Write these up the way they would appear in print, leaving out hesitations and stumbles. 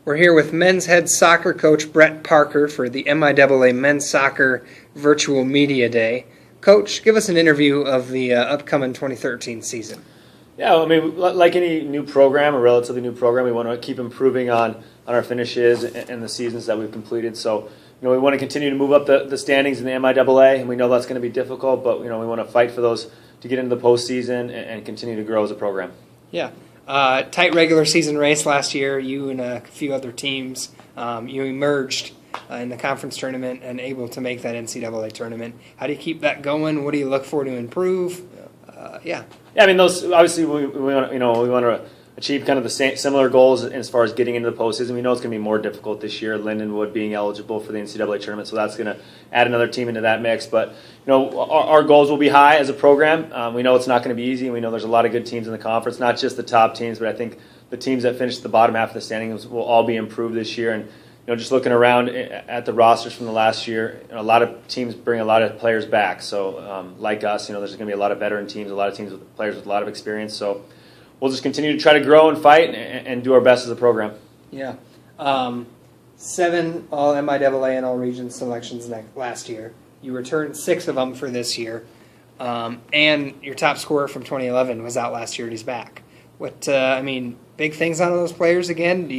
We're here with men's head soccer coach Brett Parker for the MIAA Men's Soccer Virtual Media Day. Coach, give us an interview of the upcoming 2013 season. Yeah, I mean, like any new program, a relatively new program, we want to keep improving on our finishes and the seasons that we've completed. So, we want to continue to move up the standings in the MIAA, and we know that's going to be difficult, but, we want to fight for those to get into the postseason and continue to grow as a program. Yeah. Tight regular season race last year. You and a few other teams, you emerged in the conference tournament and able to make that NCAA tournament. How do you keep that going? What do you look for to improve? Yeah, I mean, those obviously we want to achieve kind of the same similar goals as far as getting into the postseason. We know it's going to be more difficult this year. Lindenwood being eligible for the NCAA tournament, so that's going to add another team into that mix. But our goals will be high as a program. We know it's not going to be easy. We know there's a lot of good teams in the conference, not just the top teams, but I think the teams that finish the bottom half of the standings will all be improved this year. And just looking around at the rosters from the last year, a lot of teams bring a lot of players back. So like us, there's going to be a lot of veteran teams, a lot of teams with players with a lot of experience. So we'll just continue to try to grow and fight and do our best as a program. Yeah. 7 all MIAA and all region selections last year. You returned 6 of them for this year. And your top scorer from 2011 was out last year and he's back. Big things on those players again? Do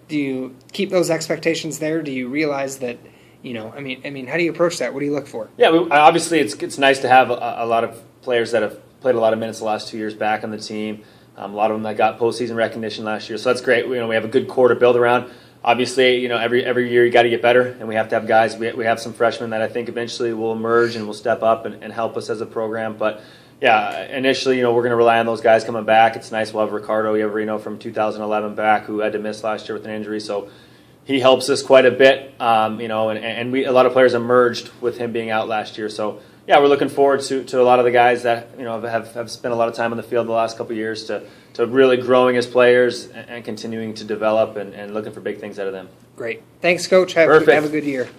you keep those expectations there? Do you realize that, how do you approach that? What do you look for? Yeah, obviously it's nice to have a lot of players that have played a lot of minutes the last 2 years back on the team. A lot of them that got postseason recognition last year, so that's great. We have a good core to build around. Obviously, every year you got to get better, and we have to have guys. We have some freshmen that I think eventually will emerge and will step up and help us as a program. But yeah, initially, we're going to rely on those guys coming back. It's nice we'll have Ricardo Iavarino from 2011 back, who had to miss last year with an injury, so he helps us quite a bit. And a lot of players emerged with him being out last year, so. Yeah, we're looking forward to a lot of the guys that have spent a lot of time on the field the last couple of years to really growing as players and continuing to develop and looking for big things out of them. Great. Thanks, Coach. Have a good year.